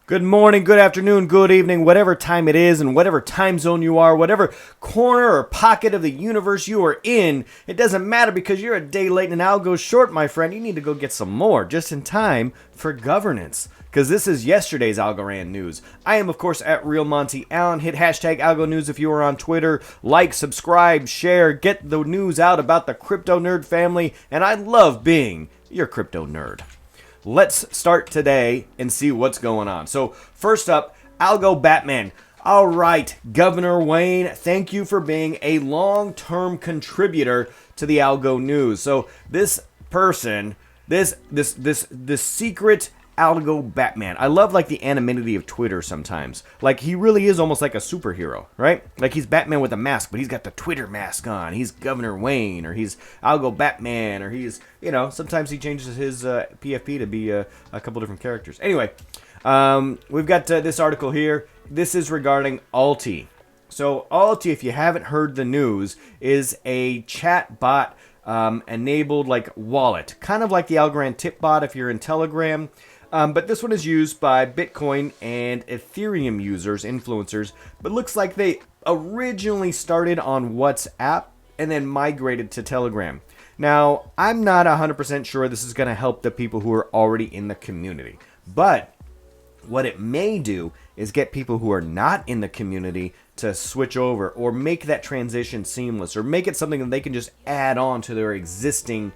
Good morning, good afternoon, good evening, whatever time it is and whatever time zone you are, whatever corner or pocket of the universe you are in, it doesn't matter because you're a day late and Algo short, my friend. You need to go get some more just in time for governance because this is yesterday's Algorand news. I am, of course, at Real Monty Allen. Hit hashtag AlgoNews if you are on Twitter. Like, subscribe, share, get the news out about the KryptoNurd family, and I love being your crypto nerd. Let's start today and see what's going on. So first up, Algo Batman. All right, Governor Wayne, thank you for being a long-term contributor to the Algo news. So this person, this secret Algo Batman. I love like the anonymity of Twitter sometimes. Like he really is almost like a superhero, right? Like he's Batman with a mask, but he's got the Twitter mask on. He's Governor Wayne, or he's Algo Batman, or he's, sometimes he changes his PFP to be a couple different characters. Anyway, we've got this article here. This is regarding Alty. So Alty, if you haven't heard the news, is a chat bot enabled like wallet, kind of like the Algorand tip bot if you're in Telegram. But this one is used by Bitcoin and Ethereum users, influencers, but looks like they originally started on WhatsApp and then migrated to Telegram. Now, I'm not 100% sure this is going to help the people who are already in the community, but what it may do is get people who are not in the community to switch over or make that transition seamless or make it something that they can just add on to their existing,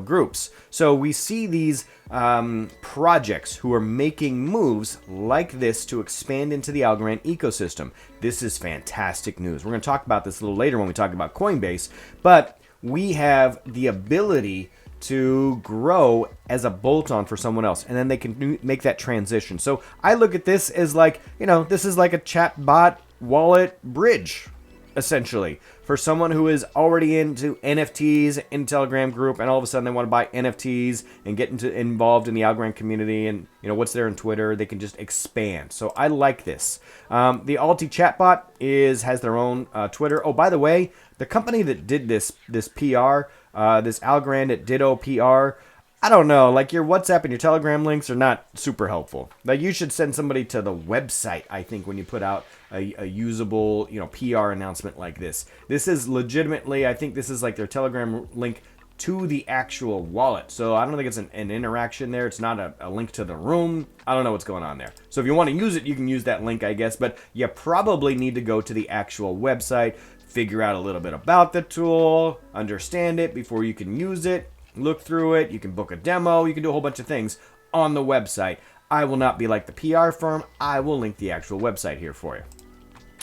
groups. So we see these projects who are making moves like this to expand into the Algorand ecosystem. This is fantastic news. We're going to talk about this a little later when we talk about Coinbase, but we have the ability to grow as a bolt-on for someone else, and then they can make that transition. So I look at this as like, this is like a chat bot wallet bridge, essentially, for someone who is already into NFTs in Telegram group, and all of a sudden they want to buy NFTs and get involved in the Algorand community, and what's there on Twitter, they can just expand. So I like this. The Alty chatbot has their own Twitter. Oh, by the way, the company that did this PR, this Algorand at Ditto PR, I don't know, like your WhatsApp and your Telegram links are not super helpful. Like you should send somebody to the website, I think, when you put out a usable, PR announcement like this. This is legitimately, I think this is like their Telegram link to the actual wallet. So I don't think it's an interaction there. It's not a link to the room. I don't know what's going on there. So if you want to use it, you can use that link, I guess, but you probably need to go to the actual website, figure out a little bit about the tool, understand it before you can use it. Look through it. You can book a demo. You can do a whole bunch of things on the website. I will not be like the PR firm. I will link the actual website here for you.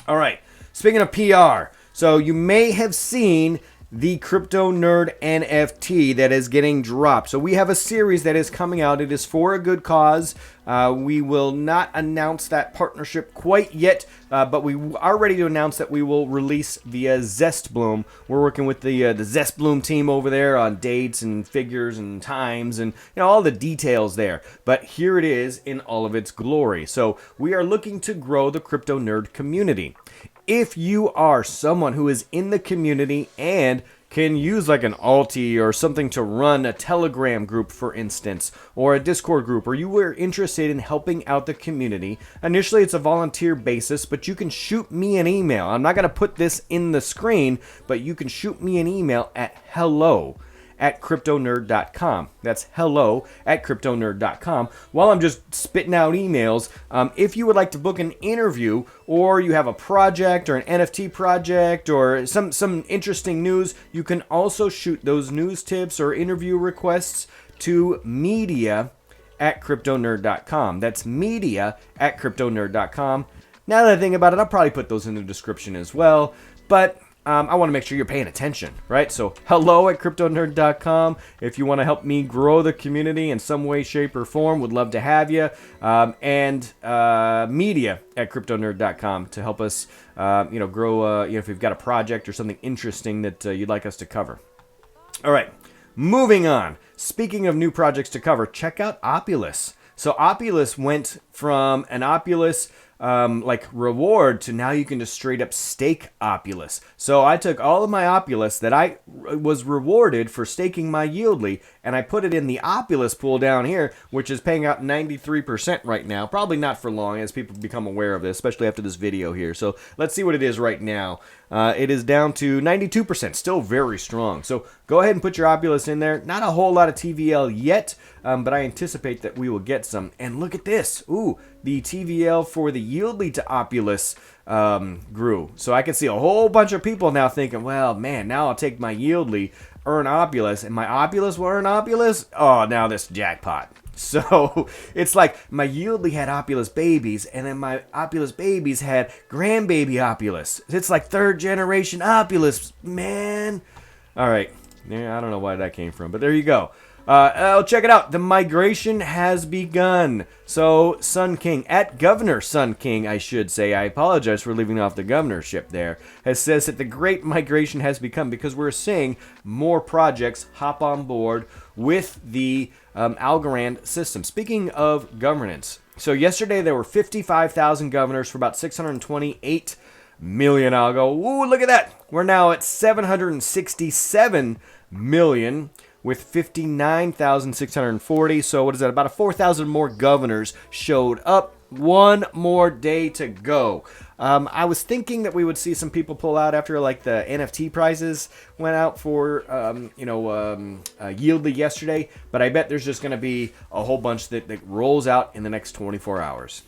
All right. Speaking of PR, so you may have seen the KryptoNurd NFT that is getting dropped. So we have a series that is coming out. It is for a good cause. We will not announce that partnership quite yet, but we are ready to announce that we will release via Zestbloom. We're working with the Zestbloom team over there on dates and figures and times and all the details there. But here it is in all of its glory. So we are looking to grow the KryptoNurd community. If you are someone who is in the community and can use like an Alty or something to run a Telegram group, for instance, or a Discord group, or you were interested in helping out the community, initially it's a volunteer basis, but you can shoot me an email. I'm not going to put this in the screen, but you can shoot me an email at hello@KryptoNurd.com. That's hello@KryptoNurd.com. While I'm just spitting out emails, if you would like to book an interview, or you have a project or an NFT project or some interesting news, you can also shoot those news tips or interview requests to media@KryptoNurd.com. That's media@KryptoNurd.com. Now that I think about it, I'll probably put those in the description as well, but I want to make sure you're paying attention, right? So hello@KryptoNurd.com. If you want to help me grow the community in some way, shape, or form, would love to have you. And media@KryptoNurd.com to help us, grow, if we've got a project or something interesting that you'd like us to cover. All right, moving on. Speaking of new projects to cover, check out Opulus. So Opulus went from an Opulus like reward to now you can just straight up stake Opulus. So I took all of my Opulus that I was rewarded for staking my YLDY, and I put it in the Opulus pool down here, which is paying out 93% right now. Probably not for long as people become aware of this, especially after this video here. So let's see what it is right now. It is down to 92%, still very strong. So go ahead and put your Opulus in there. Not a whole lot of TVL yet, but I anticipate that we will get some. And look at this. Ooh, the TVL for the YLDY to Opulus grew. So I can see a whole bunch of people now thinking, well, man, now I'll take my YLDY, earn Opulus, and my Opulus will earn Opulus? Oh, now this jackpot. So it's like my YLDY had Opulus babies, and then my Opulus babies had grandbaby Opulus. It's like third generation Opulus, man. All right. Yeah, I don't know why that came from, but there you go. Check it out. The migration has begun. So Sun King, at Governor Sun King, I should say, I apologize for leaving off the governorship there, has says that the great migration has begun because we're seeing more projects hop on board with the Algorand system. Speaking of governance, so yesterday there were 55,000 governors for about 628 million algo. Ooh, look at that. We're now at 767 million with 59,640. So what is that? About 4,000 more governors showed up. One more day to go. I was thinking that we would see some people pull out after like the NFT prizes went out for YLDY yesterday, but I bet there's just going to be a whole bunch that rolls out in the next 24 hours.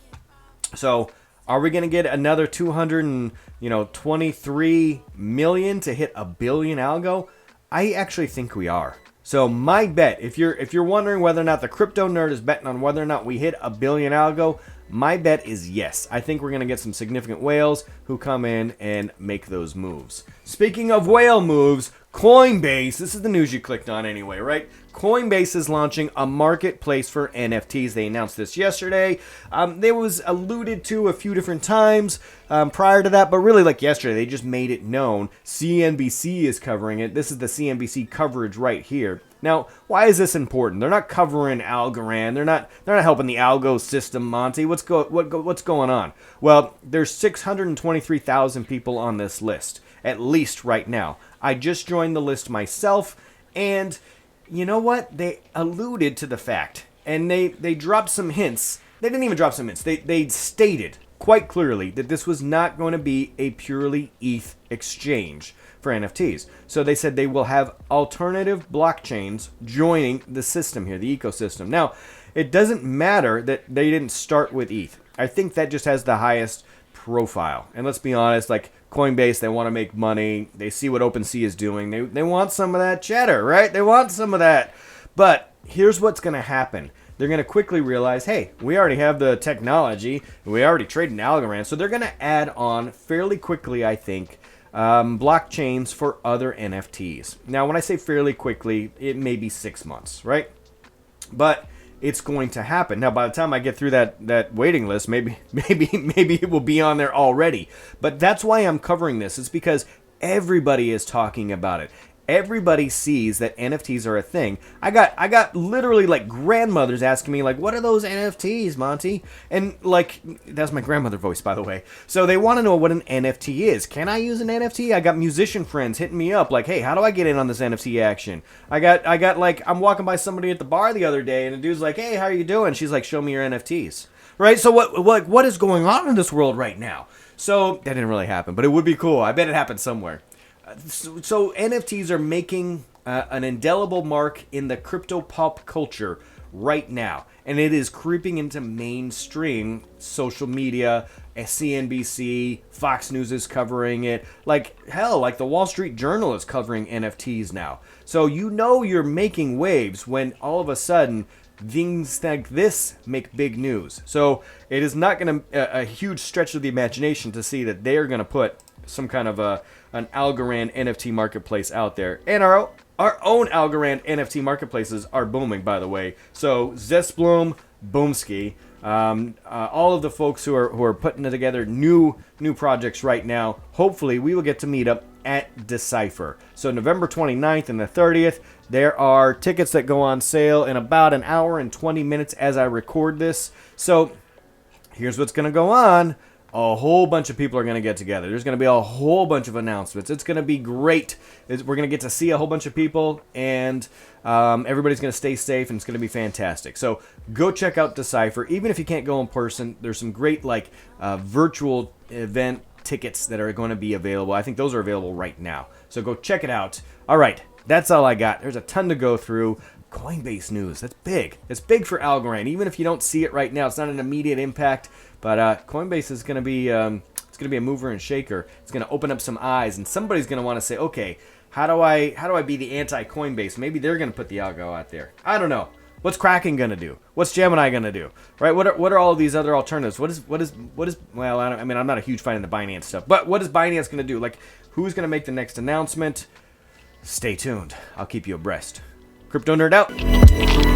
So are we going to get another 223 million to hit a billion algo? I actually think we are. So my bet, if you're wondering whether or not the KryptoNurd is betting on whether or not we hit a billion algo, my bet is yes. I think we're going to get some significant whales who come in and make those moves. Speaking of whale moves, Coinbase, this is the news you clicked on anyway, right? Coinbase is launching a marketplace for NFTs. They announced this yesterday. There was alluded to a few different times prior to that, but really like yesterday, they just made it known. CNBC is covering it. This is the CNBC coverage right here. Now, why is this important? They're not covering Algorand. They're not helping the Algo system, Monty. What's going on? Well, there's 623,000 people on this list, at least right now. I just joined the list myself, and you know what? They alluded to the fact, and they dropped some hints. They didn't even drop some hints. They stated quite clearly that this was not going to be a purely ETH exchange for NFTs. So they said they will have alternative blockchains joining the system here, the ecosystem. Now, it doesn't matter that they didn't start with ETH. I think that just has the highest profile. And let's be honest, like Coinbase, they want to make money. They see what OpenSea is doing. They want some of that cheddar, right? They want some of that. But here's what's going to happen. They're going to quickly realize, hey, we already have the technology. We already trade in Algorand. So they're going to add on fairly quickly, I think, blockchains for other NFTs. Now, when I say fairly quickly, it may be 6 months, right? But it's going to happen. Now, by the time I get through that waiting list, maybe it will be on there already. But that's why I'm covering this. It's because everybody is talking about it. Everybody sees that NFTs are a thing. I got literally like grandmothers asking me like, what are those NFTs, Monty? And like, that's my grandmother voice, by the way. So they want to know what an NFT is. Can I use an NFT? I got musician friends hitting me up like, hey, how do I get in on this NFT action? I got like, I'm walking by somebody at the bar the other day and the dude's like, hey, how are you doing? She's like, show me your NFTs. Right? So what is going on in this world right now? So that didn't really happen, but it would be cool. I bet it happened somewhere. So NFTs are making an indelible mark in the crypto pop culture right now. And it is creeping into mainstream social media. CNBC, Fox News is covering it. Like, hell, like the Wall Street Journal is covering NFTs now. So you know you're making waves when all of a sudden things like this make big news. So it is not going to a huge stretch of the imagination to see that they are going to put some kind of an Algorand NFT marketplace out there. And our own Algorand NFT marketplaces are booming, by the way. So Zestbloom, Boomski, all of the folks who are putting together new projects right now, hopefully we will get to meet up at Decipher. So November 29th and the 30th, there are tickets that go on sale in about an hour and 20 minutes as I record this. So here's what's going to go on. a whole bunch of people are going to get together. There's going to be a whole bunch of announcements. It's going to be great. We're going to get to see a whole bunch of people, and everybody's going to stay safe, and it's going to be fantastic. So go check out Decipher. Even if you can't go in person, there's some great virtual event tickets that are going to be available. I think those are available right now. So go check it out. All right, that's all I got. There's a ton to go through. Coinbase news. That's big. It's big for Algorand. Even if you don't see it right now, it's not an immediate impact. But Coinbase is going to be it's going to be a mover and shaker. It's going to open up some eyes, and somebody's going to want to say, okay, how do I be the anti-Coinbase? Maybe they're going to put the algo out there. I don't know. What's Kraken going to do? What's Gemini going to do? Right? What are all of these other alternatives? What is? Well, I'm not a huge fan of the Binance stuff, but what is Binance going to do? Like, who's going to make the next announcement? Stay tuned. I'll keep you abreast. KryptoNurd out.